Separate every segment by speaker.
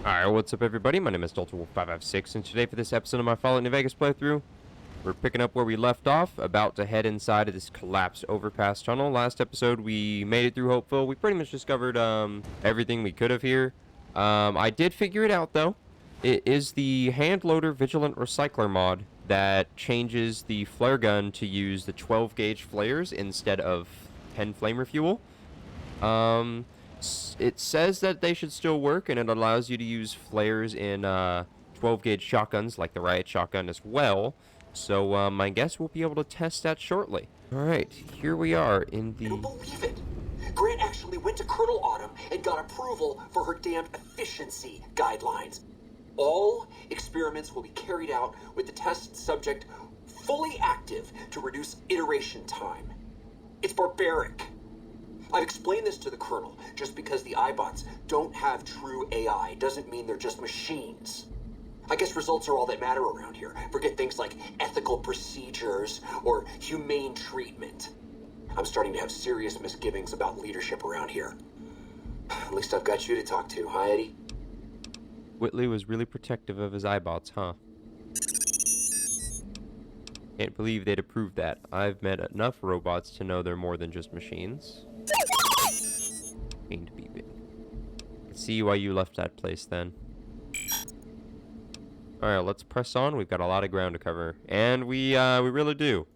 Speaker 1: Alright, what's up everybody? My name is DeltaWolf556, and today for this episode of my Fallout New Vegas playthrough, we're picking up where we left off, about to head inside of this collapsed overpass tunnel. Last episode, we made it through Hopeful. We pretty much discovered everything we could have here. I did figure it out, though. It is the Hand Loader Vigilant Recycler mod that changes the flare gun to use the 12-gauge flares instead of 10 flame refuel. It says that they should still work, and it allows you to use flares in 12-gauge shotguns like the Riot shotgun as well. So I guess we'll be able to test that shortly. All right, here we are in the...
Speaker 2: I don't believe it. Grant actually went to Colonel Autumn and got approval for her damned efficiency guidelines. All experiments will be carried out with the test subject fully active to reduce iteration time. It's barbaric. I've explained this to the Colonel. Just because the iBots don't have true AI doesn't mean they're just machines. I guess results are all that matter around here. Forget things like ethical procedures or humane treatment. I'm starting to have serious misgivings about leadership around here. At least I've got you to talk to, huh, Eddie?
Speaker 1: Whitley was really protective of his iBots, huh? Can't believe they'd approve that. I've met enough robots to know they're more than just machines. To be big. See why you left that place then. Alright, let's press on. We've got a lot of ground to cover. And we really do.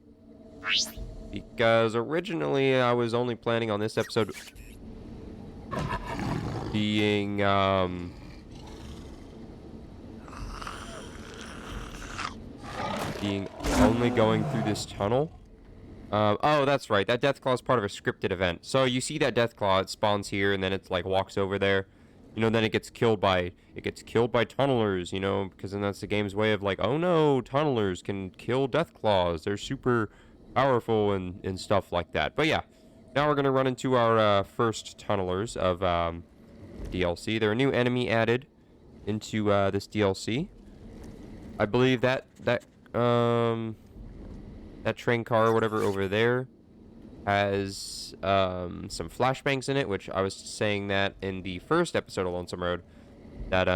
Speaker 1: Because originally I was only planning on this episode being only going through this tunnel. Oh, that's right. That Deathclaw is part of a scripted event. So you see that Deathclaw, it spawns here, and then it's like walks over there. You know, then it gets killed by tunnelers, you know, because then that's the game's way of like, oh no, tunnelers can kill Deathclaws. They're super powerful and stuff like that. But yeah, now we're going to run into our first tunnelers of DLC. They're a new enemy added into this DLC. I believe that train car or whatever over there has some flashbangs in it, which I was saying that in the first episode of Lonesome Road, that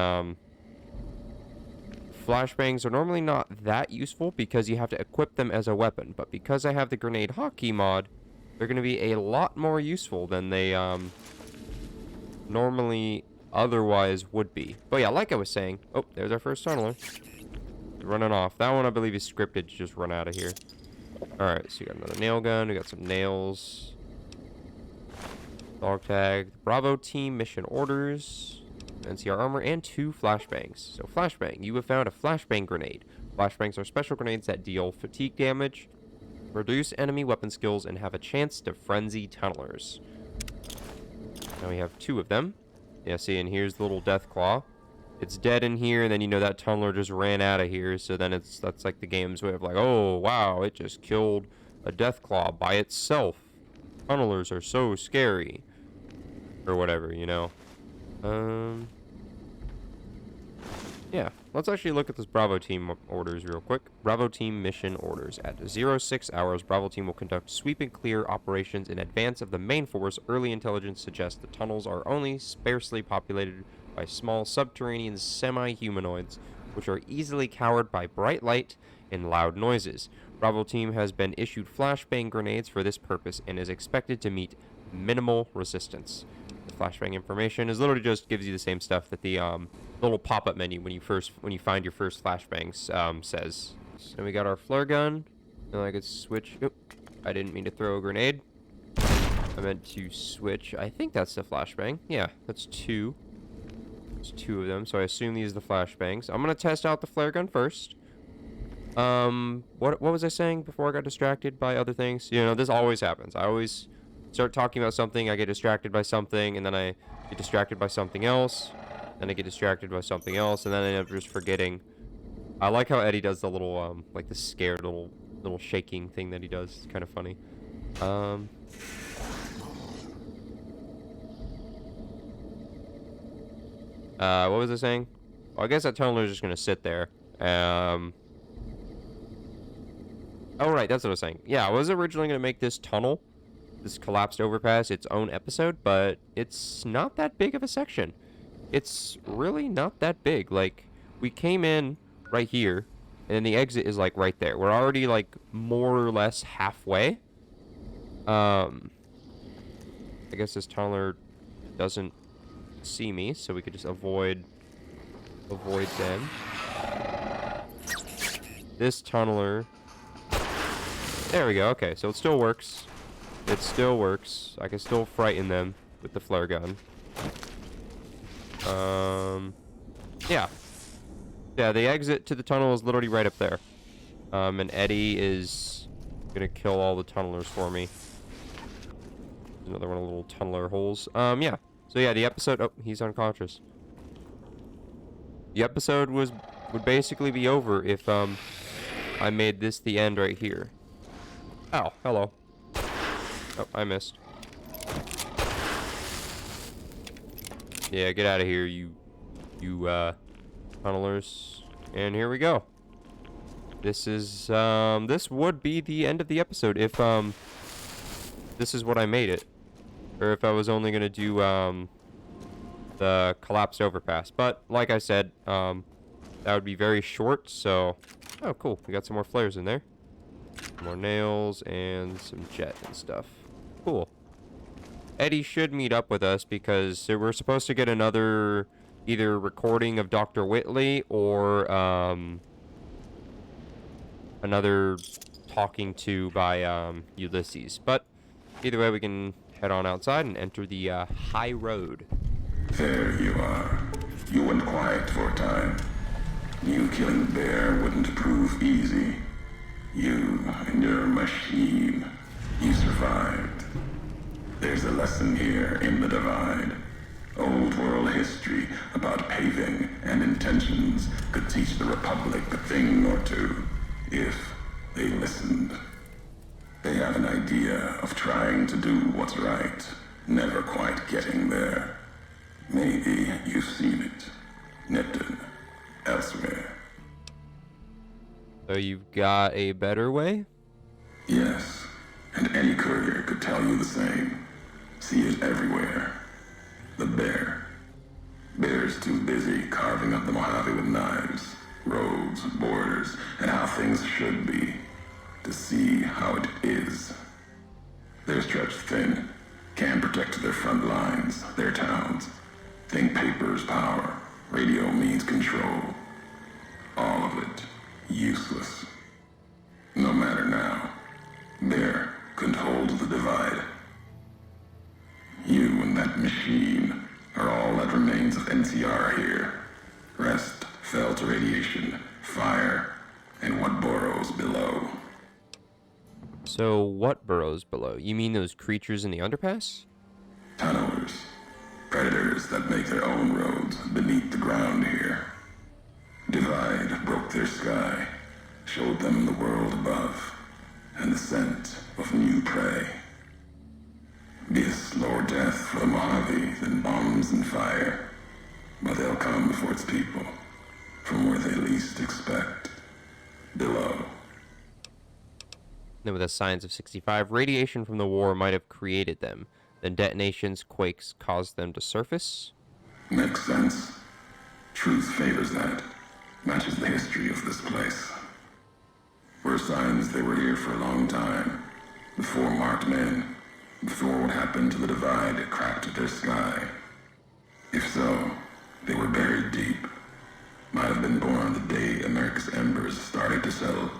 Speaker 1: flashbangs are normally not that useful because you have to equip them as a weapon, but because I have the grenade hotkey mod, they're going to be a lot more useful than they normally otherwise would be. But yeah, like I was saying, oh, there's our first tunneler running off. That one I believe is scripted to just run out of here. Alright, so you got another nail gun, we got some nails. Dog tag. Bravo team mission orders. NCR armor and 2 flashbangs. So flashbang, you have found a flashbang grenade. Flashbangs are special grenades that deal fatigue damage, reduce enemy weapon skills, and have a chance to frenzy tunnelers. Now we have 2 of them. Yeah, see, and here's the little Deathclaw. It's dead in here, and then you know that tunneler just ran out of here, so then that's like the game's way of like, oh wow, it just killed a Deathclaw by itself. Tunnelers are so scary. Or whatever, you know. Yeah, let's actually look at this Bravo team orders real quick. Bravo team mission orders. At 06 hours, Bravo team will conduct sweep and clear operations in advance of the main force. Early intelligence suggests the tunnels are only sparsely populated by small subterranean semi-humanoids, which are easily cowered by bright light and loud noises. Bravo team has been issued flashbang grenades for this purpose and is expected to meet minimal resistance. The flashbang information is literally just gives you the same stuff that the little pop-up menu when you find your first flashbangs says. So we got our flare gun. Now I could switch. Oop, I didn't mean to throw a grenade. I meant to switch. I think that's the flashbang. Yeah, that's 2. 2 of them, so I assume these are the flashbangs. I'm gonna test out the flare gun first. What was I saying before I got distracted by other things? You know, this always happens. I always start talking about something, I get distracted by something, and then I get distracted by something else, then I get distracted by something else, and then I end up just forgetting. I like how Eddie does the little like the scared little shaking thing that he does. It's kind of funny. What was I saying? Well, I guess that tunneler is just gonna sit there. Oh, right, that's what I was saying. Yeah, I was originally gonna make this tunnel, this collapsed overpass, its own episode, but it's not that big of a section. it's really not that big. Like, we came in right here, and then the exit is, like, right there. We're already, like, more or less halfway. I guess this tunneler doesn't see me, so we could just avoid them. This tunneler... There we go. Okay, so it still works. It still works. I can still frighten them with the flare gun. Yeah. Yeah, the exit to the tunnel is literally right up there. And Eddie is gonna kill all the tunnelers for me. Another one of the little tunneler holes. Yeah. So yeah, the episode... Oh, he's unconscious. The episode would basically be over if, I made this the end right here. Ow, hello. Oh, I missed. Yeah, get out of here, you tunnelers. And here we go. This is, this would be the end of the episode if, this is what I made it. Or if I was only gonna do, the collapsed overpass. But, like I said, that would be very short, so... Oh, cool. We got some more flares in there. More nails and some jet and stuff. Cool. Eddie should meet up with us because we're supposed to get another either recording of Dr. Whitley or another talking to by Ulysses. But either way, we can head on outside and enter the high road.
Speaker 3: There you are. You went quiet for a time. Knew killing the bear wouldn't prove easy. You and your machine. You survived. There's a lesson here in the Divide. Old world history about paving and intentions could teach the Republic a thing or two, if they listened. They have an idea of trying to do what's right, never quite getting there. Maybe you've seen it. Nipton. Elsewhere.
Speaker 1: So you've got a better way?
Speaker 3: Yes, and any courier could tell you the same. See it everywhere. The bear. Bear's too busy carving up the Mojave with knives, roads, borders, and how things should be, to see how it is. They're stretched thin, can't protect their front lines, their towns. Think paper's power, radio means control. All of it useless. No matter now, Bear couldn't hold the Divide. You and that machine are all that remains of NCR here. Rest fell to radiation, fire, and what burrows below.
Speaker 1: So what burrows below? You mean those creatures in the underpass?
Speaker 3: Tunnelers. Predators that make their own roads beneath the ground here. Divide broke their sky, showed them the world above, and the scent of new prey. Be a slower death for the Mojave than bombs and fire, but they'll come for its people, from where they least expect, below.
Speaker 1: Then with the signs of 65, radiation from the war might have created them. Then detonations, quakes caused them to surface.
Speaker 3: Makes sense. Truth favors that. Matches the history of this place. Were signs they were here for a long time. Before marked men. Before what happened to the Divide cracked their sky. If so, they were buried deep. Might have been born the day America's embers started to settle.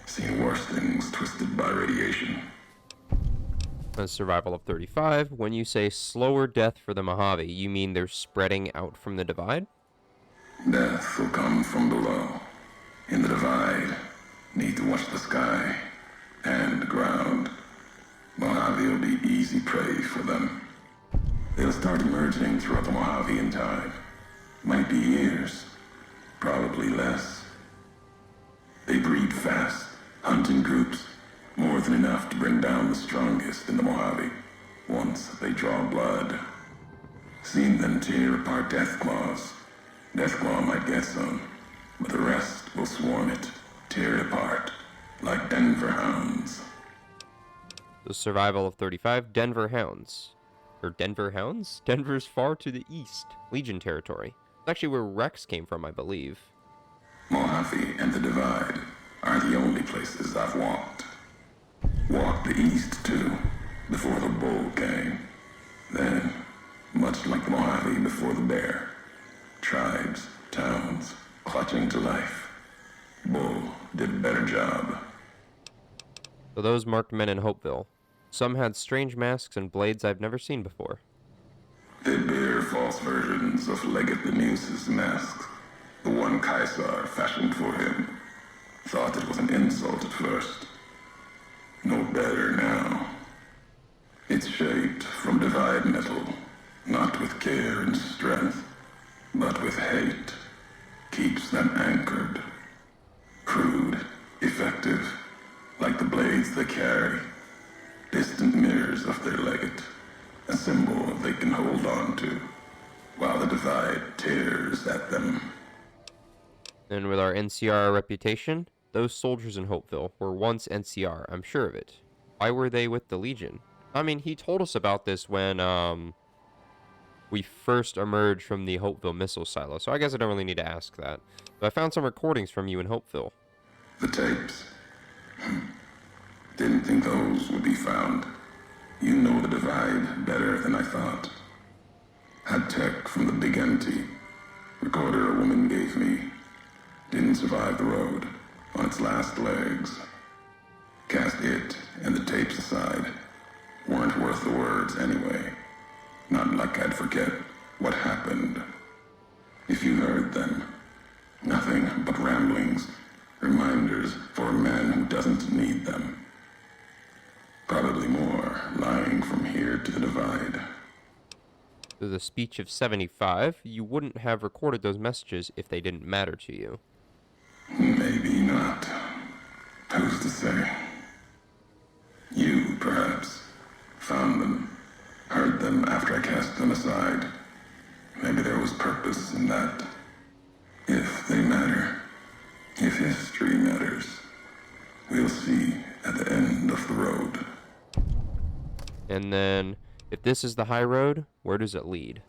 Speaker 3: Seen worse things twisted by radiation.
Speaker 1: A survival of 35. When you say slower death for the Mojave, you mean they're spreading out from the Divide?
Speaker 3: Death will come from below. In the Divide, need to watch the sky and the ground. Mojave will be easy prey for them. They'll start emerging throughout the Mojave in time. Might be years, probably less. They breed fast, hunt in groups, more than enough to bring down the strongest in the Mojave, once they draw blood. Seen them tear apart Deathclaws. Deathclaw might get some, but the rest will swarm it, tear it apart, like Denver hounds.
Speaker 1: The survival of 35. Denver Hounds. Or Denver Hounds? Denver's far to the east. Legion territory. It's actually where Rex came from, I believe.
Speaker 3: Mojave and the Divide are the only places I've walked. Walked the east, too, before the bull came. Then, much like the Mojave before the bear, tribes, towns, clutching to life. Bull did a better job.
Speaker 1: So those marked men in Hopeville. Some had strange masks and blades I've never seen before.
Speaker 3: They bear false versions of Legate Beneus's mask. The one Caesar fashioned for him. Thought it was an insult at first. No better now. It's shaped from divide metal, not with care and strength, but with hate. Keeps them anchored. Crude, effective, like the blades they carry. Distant mirrors of their legate, a symbol they can hold on to, while the divide tears at them.
Speaker 1: And with our NCR reputation, those soldiers in Hopeville were once NCR, I'm sure of it. Why were they with the Legion? I mean, he told us about this when, we first emerged from the Hopeville missile silo, so I guess I don't really need to ask that. But I found some recordings from you in Hopeville.
Speaker 3: The tapes. Didn't think those would be found. You know the divide better than I thought. Had tech from the big empty. Recorder a woman gave me. Didn't survive the road. On its last legs. Cast it and the tapes aside. Weren't worth the words anyway. Not like I'd forget what happened. If you heard them. Nothing but ramblings. Reminders for a man who doesn't need them. Probably more lying from here to the divide.
Speaker 1: Through the speech of 75, you wouldn't have recorded those messages if they didn't matter to you.
Speaker 3: Maybe not. Who's to say? You, perhaps, found them, heard them after I cast them aside. Maybe there was purpose in that. If they matter, if history matters, we'll see at the end of the road.
Speaker 1: And then, if this is the high road, where does it lead?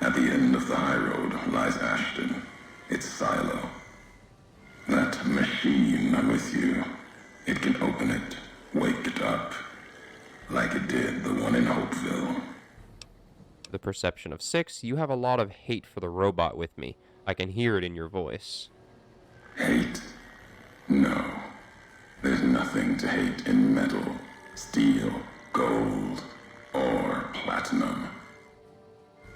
Speaker 3: At the end of the high road lies Ashton, its silo. That machine I'm with you, it can open it, wake it up, like it did the one in Hopeville.
Speaker 1: The perception of 6, you have a lot of hate for the robot with me. I can hear it in your voice.
Speaker 3: Hate? No. There's nothing to hate in metal, steel, gold, or platinum.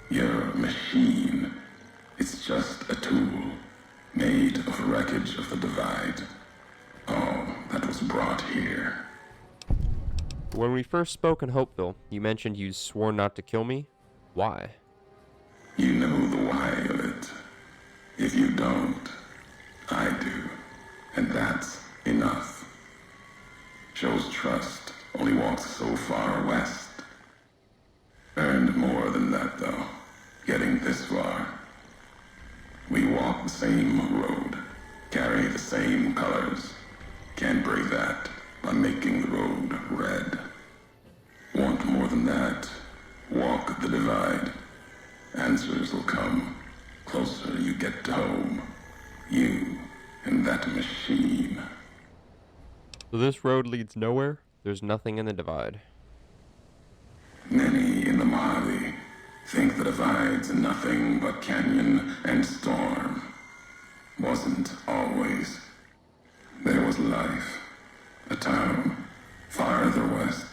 Speaker 3: You're a machine. It's just a tool, made of wreckage of the divide. All that was brought here.
Speaker 1: When we first spoke in Hopeville, you mentioned you'd sworn not to kill me. Why?
Speaker 3: You know the why of it. If you don't, I do. And that's enough. Shows trust, only walks so far west. Earned more than that, though, getting this far. We walk the same road, carry the same colors. Can't break that by making the road red. Want more than that? Walk the divide. Answers will come. Closer you get to home. You and that machine.
Speaker 1: So this road leads nowhere? There's nothing in the divide.
Speaker 3: Many in the Mojave think the divide's nothing but canyon and storm. Wasn't always. There was life. A town farther west.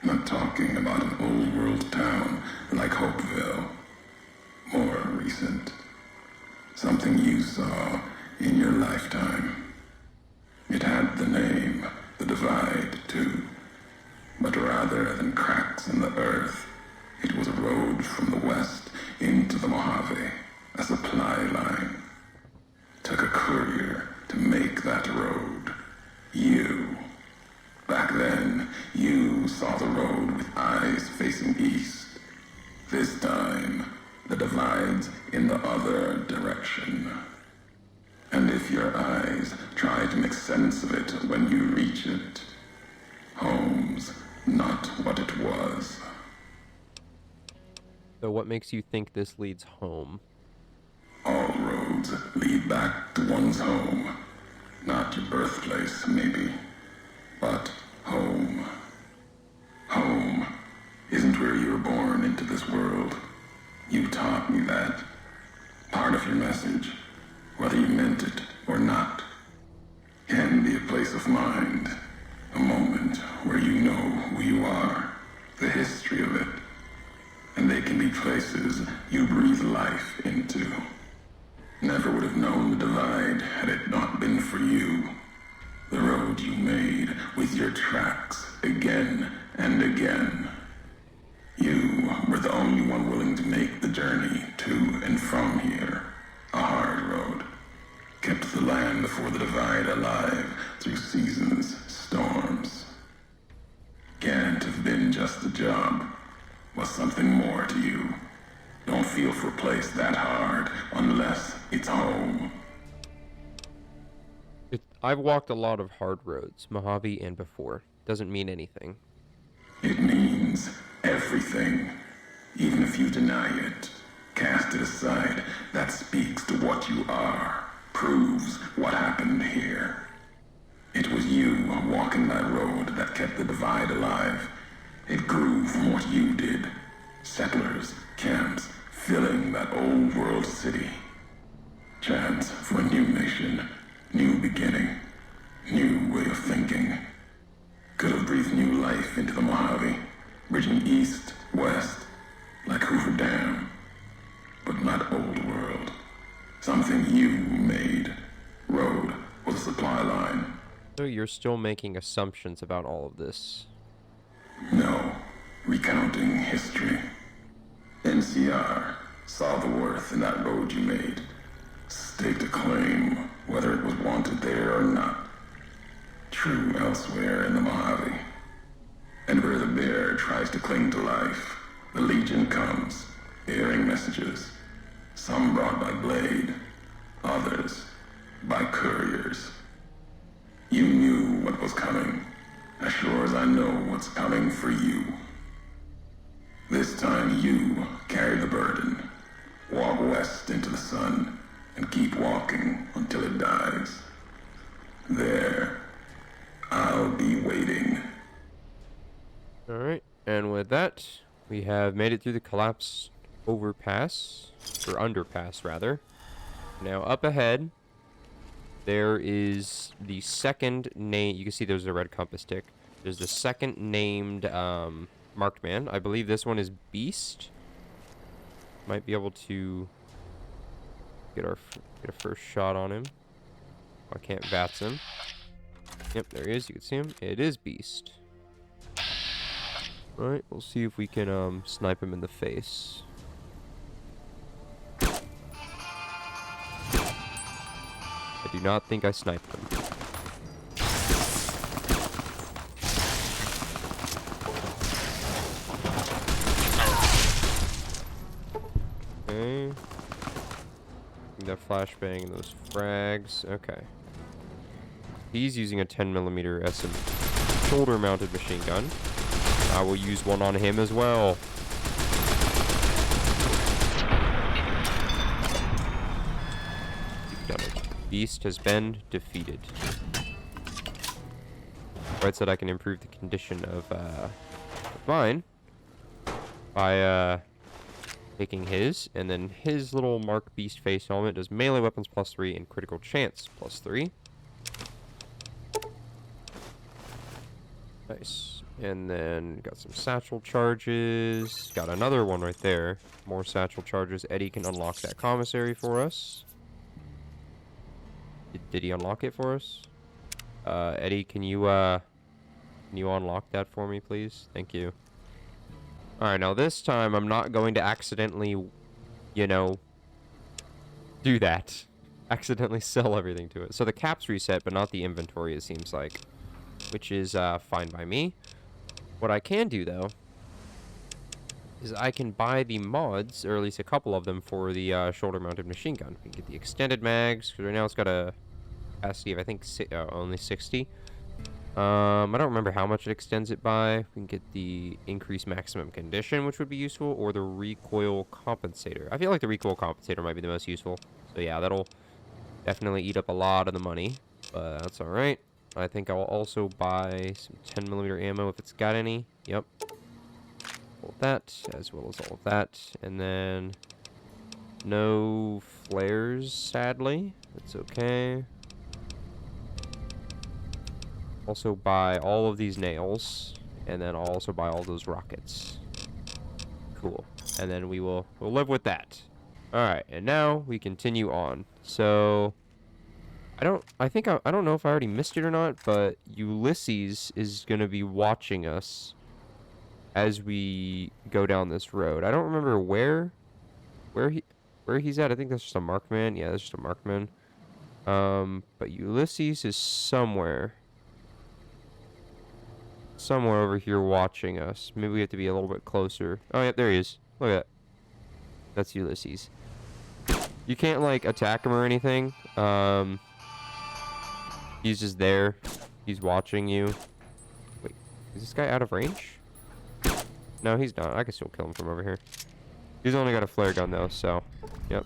Speaker 3: Not talking about an old world town like Hopeville. More recent. Something you saw in your lifetime. It had the name, the divide, too. But rather than cracks in the earth, it was a road from the west into the Mojave, a supply line. Took a courier to make that road. You. Back then, you saw the road with eyes facing east. This time, the divide's in the other direction. And if your eyes try to make sense of it when you reach it, home's not what it was.
Speaker 1: So what makes you think this leads home?
Speaker 3: All roads lead back to one's home. Not your birthplace, maybe, but home. Home isn't where you were born into this world. You taught me that. Part of your message, whether you meant it or not, can be a place of mind, a moment where you know who you are, the history of it, and they can be places you breathe life into. Never would have known the divide had it not been for you. The road you made with your tracks again and again. You were the only one willing to make the journey to and from here. A hard road. Kept the land before the divide alive through seasons, storms. Can't have been just a job. Was something more to you. Don't feel for a place that hard unless it's home.
Speaker 1: I've walked a lot of hard roads, Mojave and before. Doesn't mean anything.
Speaker 3: It means everything. Even if you deny it, cast it aside, that speaks to what you are, proves what happened here. It was you walking that road that kept the divide alive. It grew from what you did. Settlers, camps, filling that old world city. Chance for a new mission, new beginning, new way of thinking. Could have breathed new life into the Mojave, bridging east, west, like Hoover Dam. But not old world. Something you made. Road with a supply line.
Speaker 1: So you're still making assumptions about all of this.
Speaker 3: No, recounting history. NCR saw the worth in that road you made. Staked a claim, whether it was wanted there or not. True elsewhere in the Mojave. And where the bear tries to cling to life, the Legion comes, bearing messages. Some brought by blade, others by couriers. You knew what was coming, as sure as I know what's coming for you. This time you carry the burden. Walk west into the sun, and keep walking until it dies. There, I'll be waiting.
Speaker 1: Alright, and with that, we have made it through the collapse overpass, or underpass rather. Now up ahead, there is the second name. You can see there's a red compass tick. There's the second named marked man. I believe this one is Beast. Might be able to get a first shot on him. I can't VATS him. Yep, there he is. You can see him. It is Beast. Alright, we'll see if we can snipe him in the face. I do not think I sniped him. Okay. That flashbang and those frags. Okay. He's using a 10mm SM shoulder-mounted machine gun. I will use one on him as well. You've done it. Beast has been defeated. Right, said I can improve the condition of mine by taking his, and then his little Mark Beast face helmet does melee weapons +3 and critical chance +3. Nice. And then got some satchel charges. Got another one right there. More satchel charges. Eddie can unlock that commissary for us. Did he unlock it for us? Eddie, can you unlock that for me, please? Thank you. Alright, now this time I'm not going to accidentally, you know, do that. Accidentally sell everything to it. So the cap's reset, but not the inventory, it seems like. Which is fine by me. What I can do, though, is I can buy the mods, or at least a couple of them, for the shoulder-mounted machine gun. We can get the extended mags, because right now it's got a capacity of, I think, only 60. I don't remember how much it extends it by. We can get the increased maximum condition, which would be useful, or the recoil compensator. I feel like the recoil compensator might be the most useful. So yeah, that'll definitely eat up a lot of the money, but that's all right. I think I'll also buy some 10mm ammo if it's got any. Yep. All of that, as well as all of that. And then no flares, sadly. That's okay. Also buy all of these nails, and then I'll also buy all those rockets. Cool. And then we'll live with that. Alright, and now we continue on. So I don't know if I already missed it or not, but Ulysses is gonna be watching us as we go down this road. I don't remember where he's at. I think that's just a markman. Yeah, that's just a markman. But Ulysses is somewhere over here watching us. Maybe we have to be a little bit closer. Oh, yeah, there he is. Look at that. That's Ulysses. You can't, like, attack him or anything. He's just there. He's watching you. Wait, is this guy out of range? No, he's not. I can still kill him from over here. He's only got a flare gun, though, so... Yep.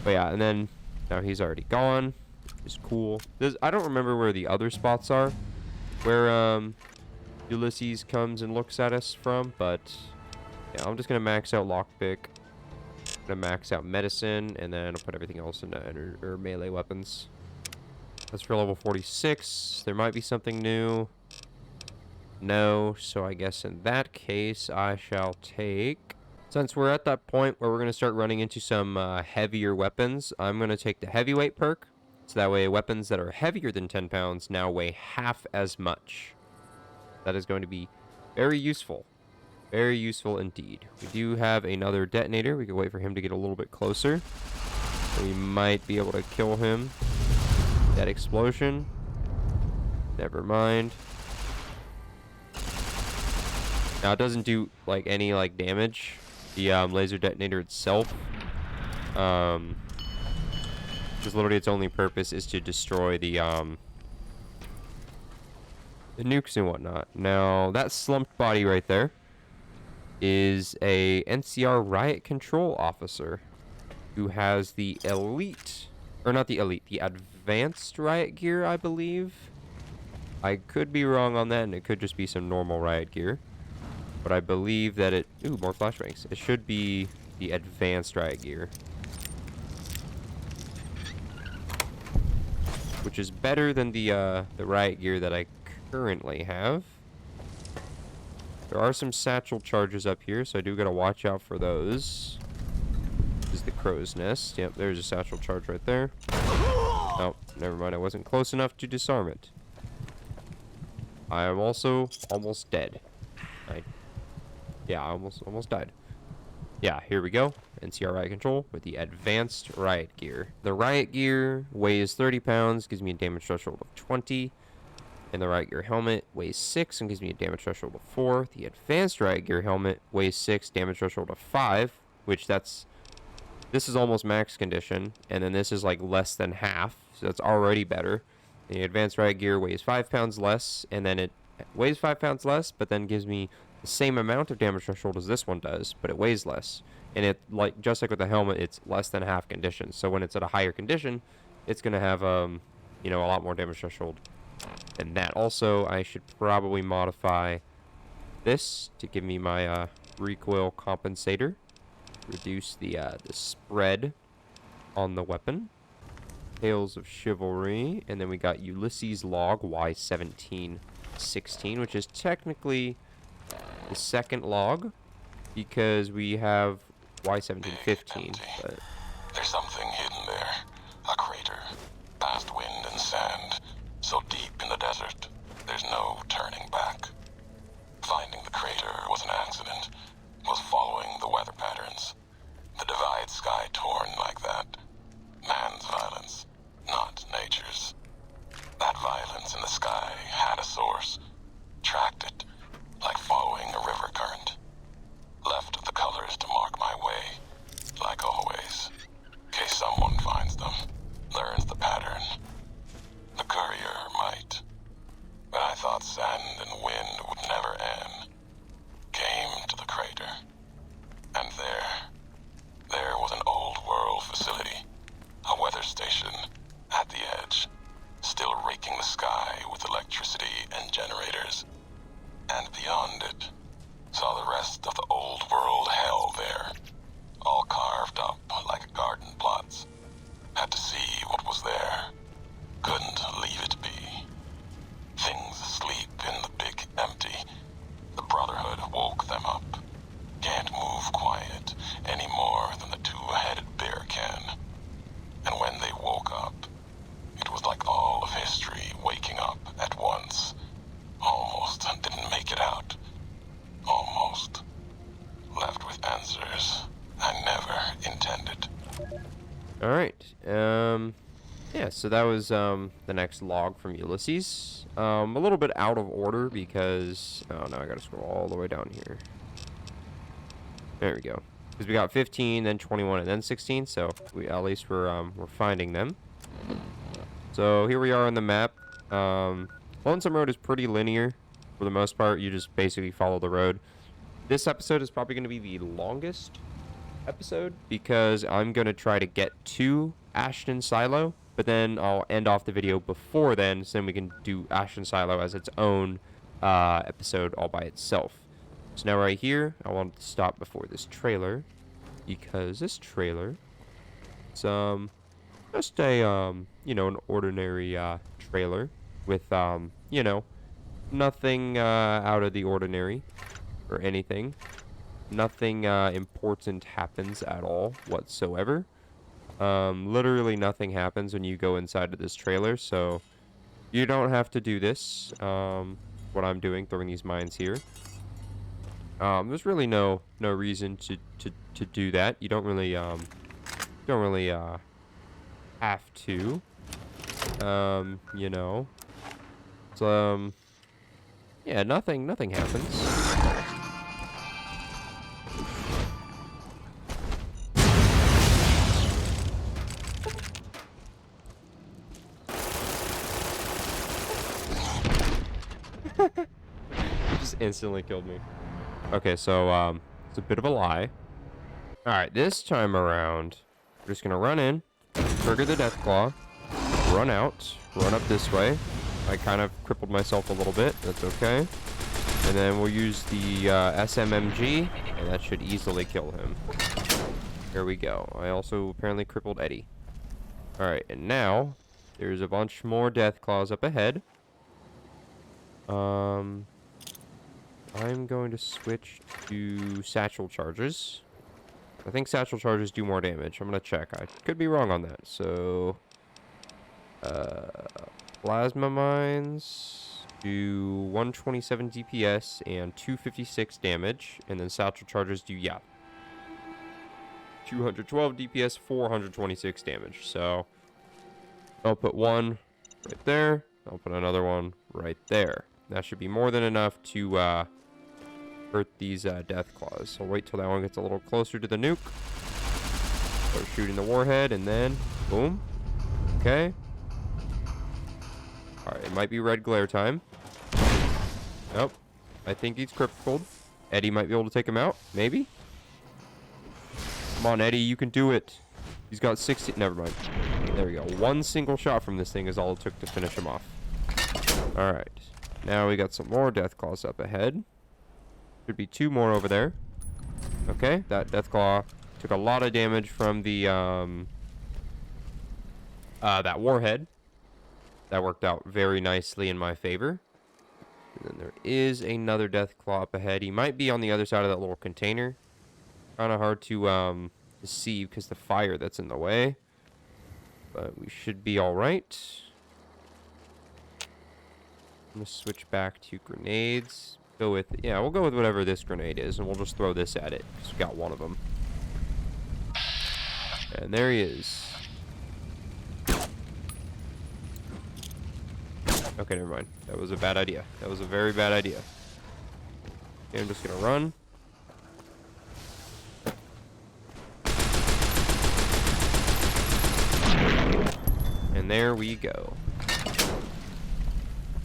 Speaker 1: But yeah, and then... Now he's already gone. Which is cool. I don't remember where the other spots are. Where, Ulysses comes and looks at us from, but... Yeah, I'm just gonna max out lockpick. Gonna max out medicine, and then I'll put everything else into melee weapons. That's for level 46. There might be something new. No, so I guess in that case, I shall take... Since we're at that point where we're going to start running into some heavier weapons, I'm going to take the heavyweight perk. So that way weapons that are heavier than 10 pounds now weigh half as much. That is going to be very useful. Very useful indeed. We do have another detonator. We can wait for him to get a little bit closer. We might be able to kill him. That explosion. Never mind. Now it doesn't do like any like damage. The laser detonator itself. Because literally its only purpose is to destroy the nukes and whatnot. Now that slumped body right there is a NCR riot control officer who has the elite, or not the elite, the advanced riot gear, I believe. I could be wrong on that, and it could just be some normal riot gear. But I believe that it... Ooh, more flashbangs. It should be the advanced riot gear. Which is better than the riot gear that I currently have. There are some satchel charges up here, so I do gotta watch out for those. This is the crow's nest. Yep, there's a satchel charge right there. Oh, never mind. I wasn't close enough to disarm it. I am also almost dead. Yeah, I almost died. Yeah, here we go. NCR riot control with the advanced riot gear. The riot gear weighs 30 pounds, gives me a damage threshold of 20. And the riot gear helmet weighs 6 and gives me a damage threshold of 4. The advanced riot gear helmet weighs 6, damage threshold of 5, which this is almost max condition, and then this is like less than half, so that's already better. The advanced riot gear weighs 5 pounds less, and then it weighs 5 pounds less, but then gives me the same amount of damage threshold as this one does, but it weighs less. And it, like, just like with the helmet, it's less than half condition. So when it's at a higher condition, it's gonna have you know, a lot more damage threshold than that. Also, I should probably modify this to give me my recoil compensator. Reduce the spread on the weapon. Tales of Chivalry, and then we got Ulysses log Y1716, which is technically the second log because we have Y1715. But
Speaker 3: there's something hidden there. A crater, past wind and sand, so deep in the desert, there's no turning back. Finding the crater was an accident, was following the weather patterns. The divide sky torn like that. Man's violence, not nature's. That violence in the sky had a source. Tracked it, like following a river current. Left the colors to mark my way, like always. In case someone finds them, learns the pattern. The courier might station at the edge, still raking the sky with electricity and generators. And beyond it, saw the rest of the old world hell there, all carved up like garden plots. Had to see what was there. Couldn't leave it be. Things asleep in the big empty. The Brotherhood woke them up. Can't move quiet any more than the two-headed bear can. And when they woke up, it was like all of history waking up at once. Almost didn't make it out. Almost. Left with answers I never intended.
Speaker 1: Alright, yeah, so that was, the next log from Ulysses. A little bit out of order because, oh no, I gotta scroll all the way down here. There we go. Because we got 15, then 21, and then 16, so at least we're finding them. So here we are on the map. Lonesome Road is pretty linear. For the most part, you just basically follow the road. This episode is probably going to be the longest episode because I'm going to try to get to Ashton Silo, but then I'll end off the video before then, so then we can do Ashton Silo as its own episode all by itself. So now right here, I wanted to stop before this trailer because this trailer, it's just a you know, an ordinary trailer with you know, nothing out of the ordinary or anything. Nothing important happens at all whatsoever. Literally nothing happens when you go inside of this trailer, so you don't have to do this. What I'm doing, throwing these mines here. There's really no reason to do that. You don't really have to. You know. So yeah, nothing happens. Just instantly killed me. Okay, so it's a bit of a lie. Alright, this time around, we're just gonna run in, trigger the death claw, run out, run up this way. I kind of crippled myself a little bit, that's okay. And then we'll use the SMMG, and that should easily kill him. Here we go. I also apparently crippled Eddie. Alright, and now there's a bunch more death claws up ahead. I'm going to switch to satchel charges. I think satchel charges do more damage. I'm going to check. I could be wrong on that. So, plasma mines do 127 DPS and 256 damage. And then satchel charges do, yeah, 212 DPS, 426 damage. So, I'll put one right there. I'll put another one right there. That should be more than enough to hurt these death claws. So wait till that one gets a little closer to the nuke. Start shooting the warhead, and then boom. Okay. Alright, it might be red glare time. Nope. I think he's crippled. Eddie might be able to take him out. Maybe. Come on, Eddie, you can do it. He's got 60. Never mind. There we go. One single shot from this thing is all it took to finish him off. Alright. Now we got some more death claws up ahead. Should be two more over there. Okay, that death claw took a lot of damage from the that warhead. That worked out very nicely in my favor. And then there is another death claw up ahead. He might be on the other side of that little container. Kind of hard to see because the fire that's in the way. But we should be all right. I'm gonna switch back to grenades. Go with, yeah, we'll go with whatever this grenade is, and we'll just throw this at it because we got one of them. And there he is. Okay, never mind. That was a bad idea. That was a very bad idea. Okay, I'm just gonna run. And there we go.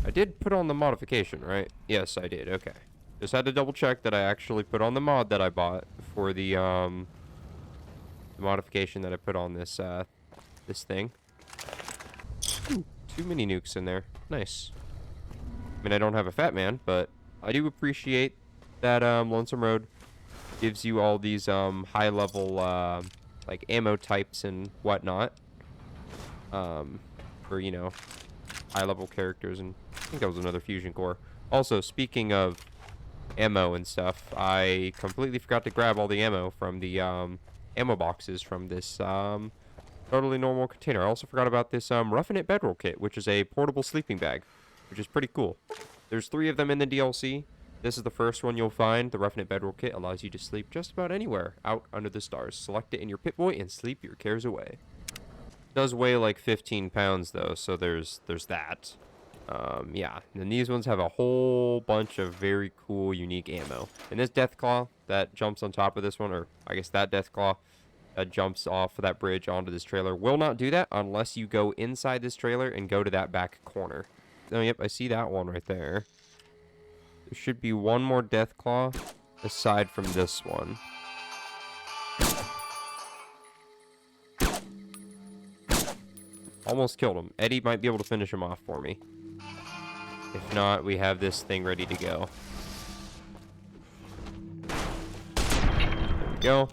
Speaker 1: I did put on the modification, right? Yes, I did. Okay. Just had to double check that I actually put on the mod that I bought for the modification that I put on this this thing. 2 mini nukes in there. Nice. I mean, I don't have a Fat Man, but I do appreciate that Lonesome Road gives you all these high-level like ammo types and whatnot for, you know, high-level characters. And I think that was another fusion core. Also, speaking of ammo and stuff, I completely forgot to grab all the ammo from the ammo boxes from this totally normal container. I also forgot about this Roughing It Bedroll kit, which is a portable sleeping bag, which is pretty cool. There's 3 of them in the DLC. This is the first one you'll find. The Roughing It Bedroll kit allows you to sleep just about anywhere out under the stars. Select it in your Pip-Boy and sleep your cares away. It does weigh like 15 pounds though, so there's that. Yeah, and these ones have a whole bunch of very cool, unique ammo. And this Deathclaw that jumps on top of this one, or I guess that Deathclaw that jumps off of that bridge onto this trailer, will not do that unless you go inside this trailer and go to that back corner. Oh, yep, I see that one right there. There should be one more Deathclaw aside from this one. Almost killed him. Eddie might be able to finish him off for me. If not, we have this thing ready to go. There we go.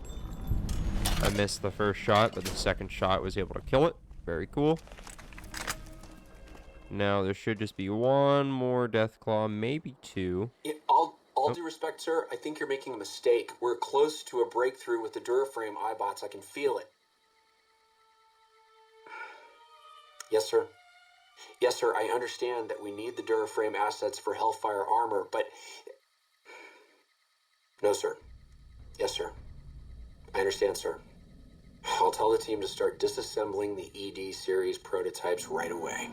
Speaker 1: I missed the first shot, but the second shot was able to kill it. Very cool. Now, there should just be one more Deathclaw, maybe 2.
Speaker 2: Yeah, all due respect, sir, I think you're making a mistake. We're close to a breakthrough with the Duraframe iBots. I can feel it. Yes, sir. Yes, sir, I understand that we need the Duraframe assets for Hellfire armor, but... No, sir. Yes, sir. I understand, sir. I'll tell the team to start disassembling the ED series prototypes right away.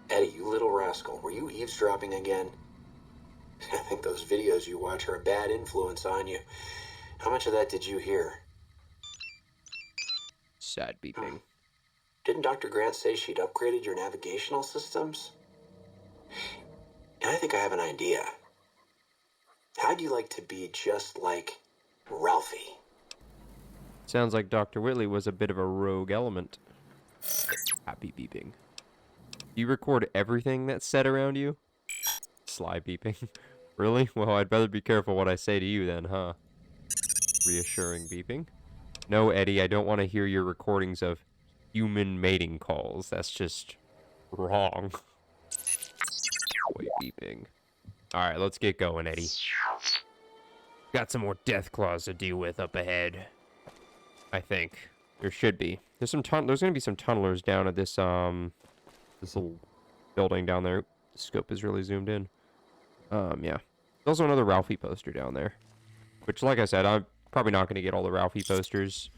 Speaker 2: Eddie, you little rascal, were you eavesdropping again? I think those videos you watch are a bad influence on you. How much of that did you hear?
Speaker 1: Sad beeping.
Speaker 2: Didn't Dr. Grant say she'd upgraded your navigational systems? And I think I have an idea. How'd you like to be just like Ralphie?
Speaker 1: Sounds like Dr. Whitley was a bit of a rogue element. Happy beeping. You record everything that's said around you? Sly beeping. Really? Well, I'd better be careful what I say to you then, huh? Reassuring beeping. No, Eddie, I don't want to hear your recordings of human mating calls. That's just wrong. Boy, beeping. Alright, let's get going, Eddie. Got some more Deathclaws to deal with up ahead. I think. There should be. There's gonna be some tunnelers down at this this little building down there. The scope is really zoomed in. Yeah. There's also another Ralphie poster down there. Which, like I said, I'm probably not gonna get all the Ralphie posters.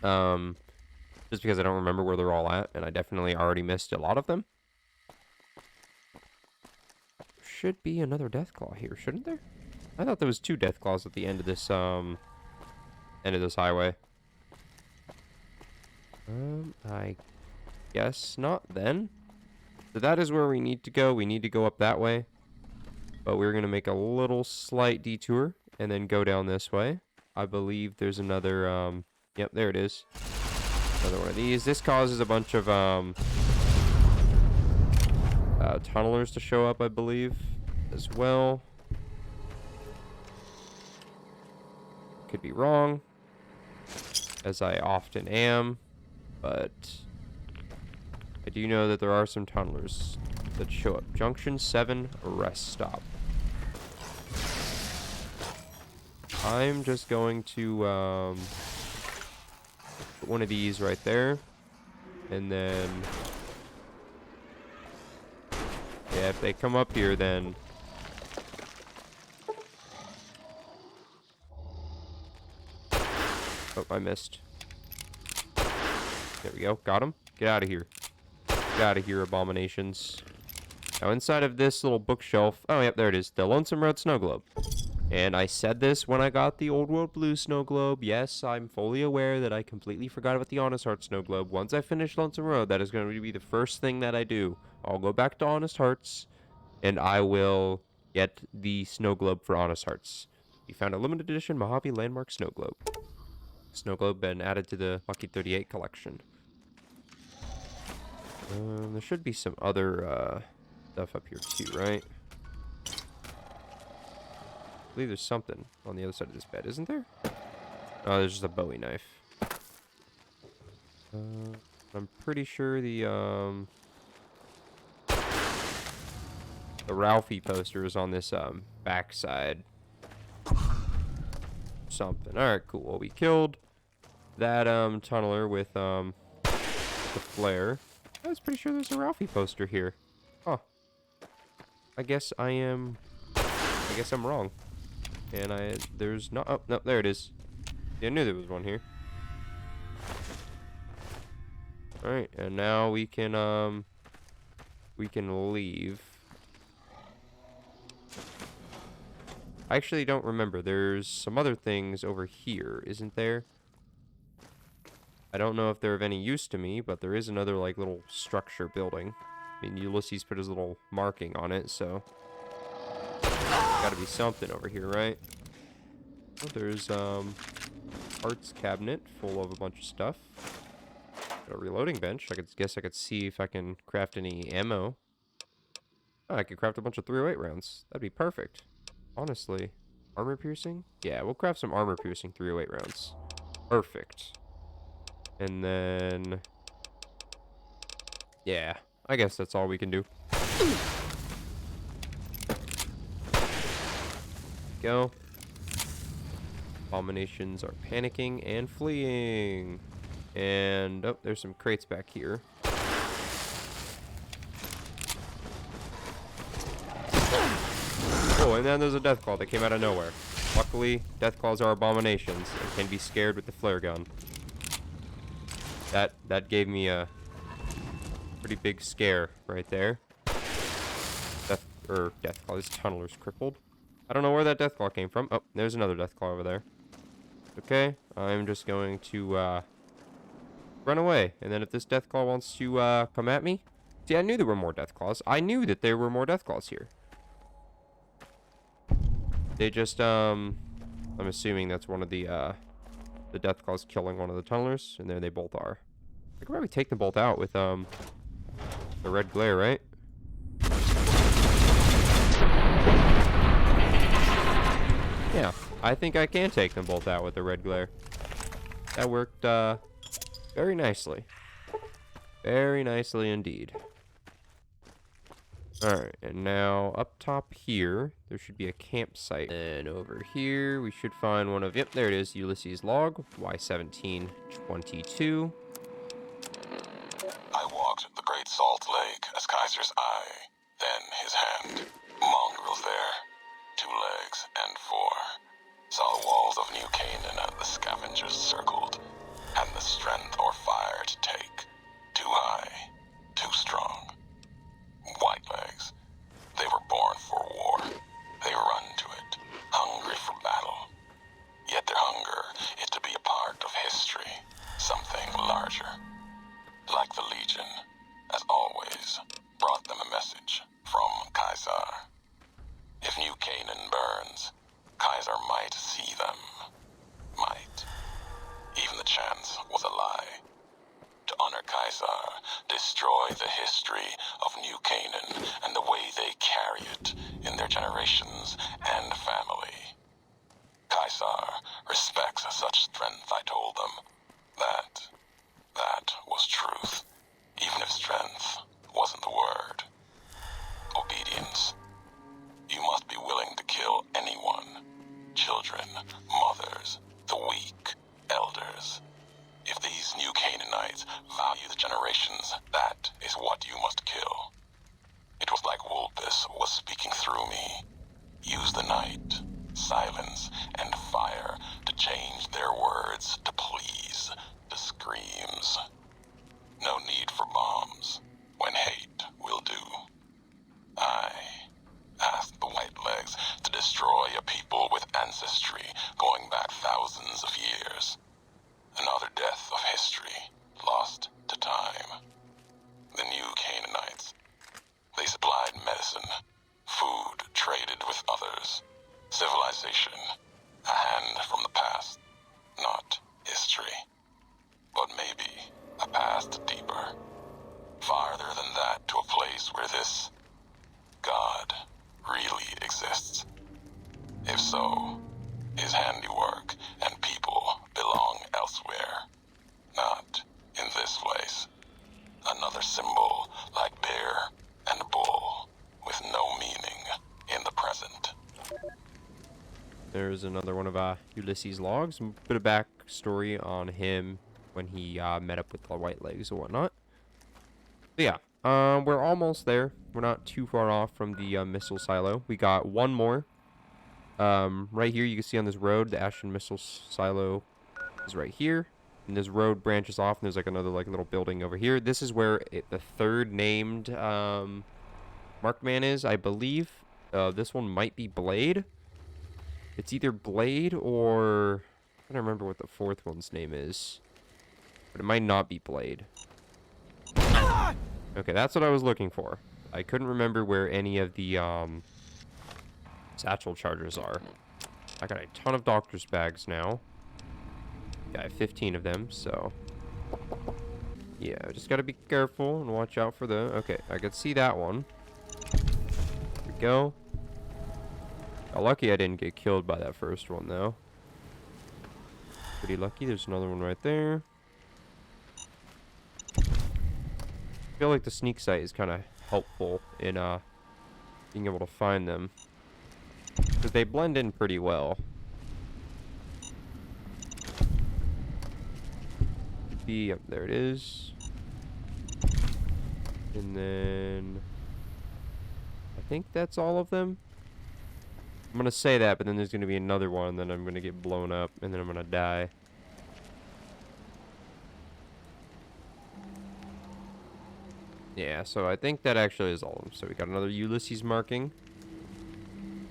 Speaker 1: Just because I don't remember where they're all at, and I definitely already missed a lot of them. Should be another Deathclaw here, shouldn't there? I thought there was 2 Deathclaws at the end of this highway. I guess not then. So that is where we need to go. We need to go up that way. But we're going to make a little slight detour and then go down this way. I believe there's another, yep, there it is. Another one of these. This causes a bunch of tunnelers to show up, I believe, as well. Could be wrong, as I often am, but I do know that there are some tunnelers that show up. Junction 7 rest stop. I'm just going to put one of these right there, and then yeah, if they come up here, then oh, I missed. There we go. Got him. Get out of here. Get out of here, abominations. Now, inside of this little bookshelf... Oh, yep, there it is. The Lonesome Road Snow Globe. And I said this when I got the Old World Blue Snow Globe. Yes, I'm fully aware that I completely forgot about the Honest Hearts Snow Globe. Once I finish Lonesome Road, that is going to be the first thing that I do. I'll go back to Honest Hearts, and I will get the Snow Globe for Honest Hearts. You found a limited edition Mojave Landmark Snow Globe. Snow Globe been added to the Lucky 38 collection. There should be some other stuff up here too, right? I believe there's something on the other side of this bed, isn't there? Oh, there's just a Bowie knife. I'm pretty sure the Ralphie poster is on this backside. Something. Alright, cool. Well, we killed that tunneler with the flare. I was pretty sure there's a Ralphie poster here. Huh. I guess I'm wrong. And there's not. Oh, no, there it is. Yeah, I knew there was one here. Alright, and now we can leave. I actually don't remember. There's some other things over here, isn't there? I don't know if they're of any use to me, but there is another, like, little structure building. I mean, Ulysses put his little marking on it, so... Gotta be something over here, right? Oh, there's, arts cabinet full of a bunch of stuff. Got a reloading bench. Guess I could see if I can craft any ammo. Oh, I could craft a bunch of 308 rounds. That'd be perfect. Honestly. Armor piercing? Yeah, we'll craft some armor piercing 308 rounds. Perfect. And then... yeah, I guess that's all we can do. Go. Abominations are panicking and fleeing. And, oh, there's some crates back here. Oh, and then there's a Deathclaw that came out of nowhere. Luckily, Deathclaws are abominations and can be scared with the flare gun. That gave me a pretty big scare right there. Deathclaw, this tunneler's crippled. I don't know where that Deathclaw came from. Oh, there's another Deathclaw over there. Okay, I'm just going to run away. And then if this Deathclaw wants to come at me... See, I knew there were more Deathclaws. I knew that there were more Deathclaws here. They just, I'm assuming that's one of the Deathclaws killing one of the tunnelers, and there they both are. I could probably take them both out with, the red glare, right? Yeah, I think I can take them both out with the red glare. That worked, very nicely. Very nicely indeed. Alright, and now up top here, there should be a campsite. And over here, we should find one of, yep, there it is, Ulysses' log, Y1722.
Speaker 3: I walked the Great Salt Lake as Kaiser's eye, then his hand. Mongrels there, 2 legs and 4. Saw the walls of New Canaan the scavengers circled, and the strength or fire to take. Too high, too strong. White legs. They were born for war. They run to it, hungry for battle. Yet their hunger is to be a part of history, something larger. Like the Legion, as always, brought them a message from Kaiser. If New Canaan burns, Kaiser might see them. Might. Even the chance was a lie. To honor Kaiser, destroy the history of New Canaan and the way they carry it in their generations and family. Kaiser respects such strength, I told them. That was truth, even if strength wasn't the word. Obedience. You must be willing to kill anyone. Children, mothers, the weak, elders. If these New Canaanites value the generations, that is what you must kill. It was like Wolpus was speaking through me. Use the night, silence, and fire to change their words to please, to screams. No need for bombs, when hate will do. I asked the White Legs to destroy a people with ancestry going back thousands of years. Another death of history, lost to time. The New Canaanites. They supplied medicine, food traded with others, civilization, a hand from the past, not history, but maybe a past deeper. Farther than that, to a place where this God really exists. If so, his handiwork and people belong elsewhere, not in this place. Another symbol like bear and bull, with no meaning in the present.
Speaker 1: There's another one of Ulysses' logs. A bit of backstory on him when he met up with the White Legs and whatnot. But yeah, we're almost there. We're not too far off from the missile silo. We got one more. Right here, you can see on this road, the Ashton missile silo is right here. And this road branches off, and there's like another like little building over here. This is where the third named Markman is, I believe. This one might be Blade. It's either Blade or I don't remember what the fourth one's name is, but it might not be Blade. Okay, that's what I was looking for. I couldn't remember where any of the satchel chargers are. I got a ton of doctor's bags now. I have 15 of them, so yeah, just gotta be careful and watch out for the. Okay, I could see that one. There we go. Got lucky I didn't get killed by that first one though. Pretty lucky. There's another one right there. I feel like the sneak sight is kind of helpful in being able to find them, because they blend in pretty well. Yep, there it is. And then I think that's all of them. I'm gonna say that, but then there's gonna be another one, then I'm gonna get blown up, and then I'm gonna die. Yeah, so I think that actually is all of them. So we got another Ulysses marking.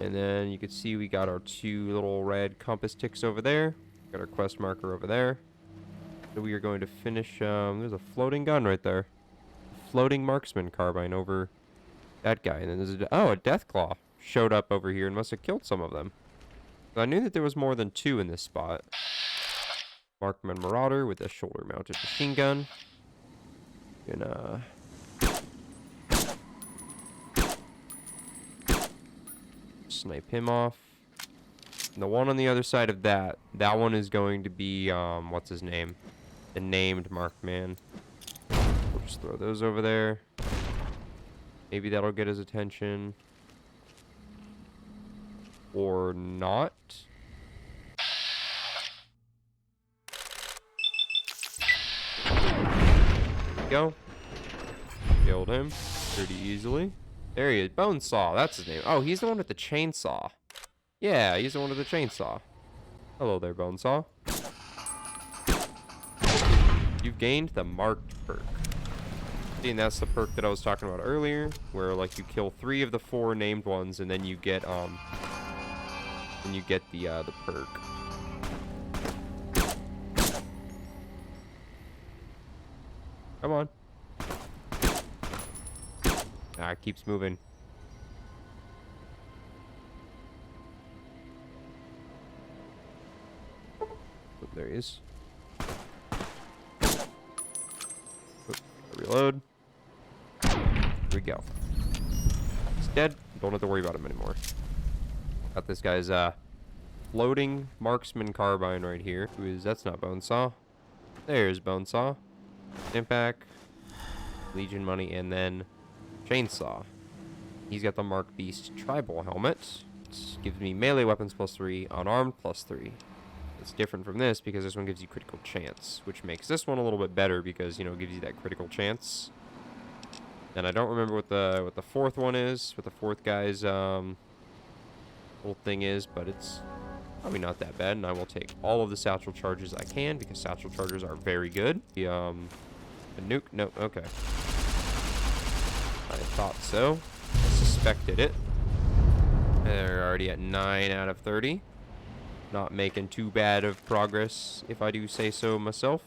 Speaker 1: And then you can see we got our two little red compass ticks over there. Got our quest marker over there. So we are going to finish, there's a floating gun right there. Floating marksman carbine over that guy. And then there's a Deathclaw showed up over here and must have killed some of them. So I knew that there was more than two in this spot. Markman Marauder with a shoulder-mounted machine gun. Gonna snipe him off. And the one on the other side of that one is going to be, what's his name? The named Markman. We'll just throw those over there. Maybe that'll get his attention. Or not. There we go. Killed him pretty easily. There he is. Bonesaw, that's his name. Oh, he's the one with the chainsaw. Yeah, he's the one with the chainsaw. Hello there, Bonesaw. You've gained the marked perk. See, and that's the perk that I was talking about earlier, where like you kill 3 of the 4 named ones, and then you get the perk. Come on. Ah, it keeps moving. Oh, there he is. Oh, reload. Here we go. He's dead. Don't have to worry about him anymore. Got this guy's floating marksman carbine right here. Who is? That's not Bonesaw. There's Bonesaw. Impact. Legion money, and then chainsaw. He's got the Mark Beast tribal helmet. It gives me melee weapons +3, unarmed +3. It's different from this because this one gives you critical chance, which makes this one a little bit better because, you know, it gives you that critical chance. And I don't remember what the fourth one is, what the fourth guy's little thing is, but it's probably not that bad. And I will take all of the satchel charges I can because satchel charges are very good. The nuke, no, okay. I thought so. I suspected it. They're already at 9 out of 30. Not making too bad of progress, if I do say so myself.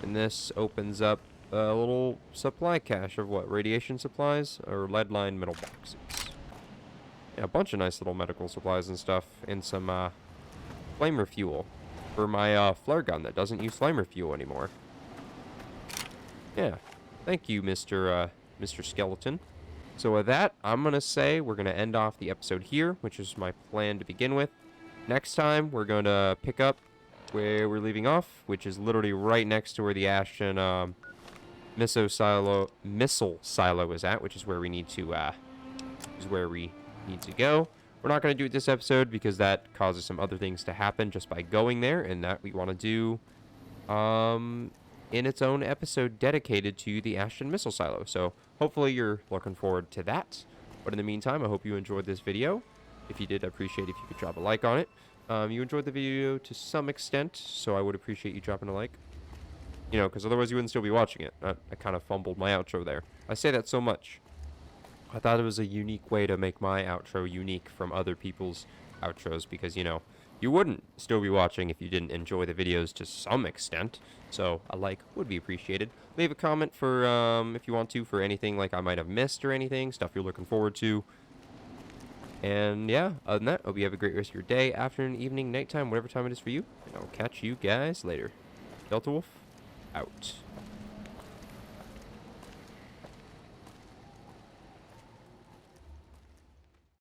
Speaker 1: And this opens up a little supply cache of what? Radiation supplies? Or lead line metal boxes. Yeah, a bunch of nice little medical supplies and stuff. And some flamer fuel for my flare gun that doesn't use flamer fuel anymore. Yeah. Thank you, Mr. Skeleton. So with that, I'm going to say we're going to end off the episode here, which is my plan to begin with. Next time, we're going to pick up where we're leaving off, which is literally right next to where the Ashton missile silo is at, which is where we need to go. We're not going to do it this episode because that causes some other things to happen just by going there, and that we want to do in its own episode dedicated to the Ashton missile silo. So hopefully you're looking forward to that. But in the meantime, I hope you enjoyed this video. If you did, I'd appreciate if you could drop a like on it. You enjoyed the video to some extent, so I would appreciate you dropping a like. You know, because otherwise you wouldn't still be watching it. I kind of fumbled my outro there. I say that so much. I thought it was a unique way to make my outro unique from other people's outros because, you know, you wouldn't still be watching if you didn't enjoy the videos to some extent. So a like would be appreciated. Leave a comment for, if you want to, for anything like I might have missed or anything, stuff you're looking forward to. And yeah, other than that, hope you have a great rest of your day, afternoon, evening, nighttime, whatever time it is for you. And I'll catch you guys later. DeltaWolf, out.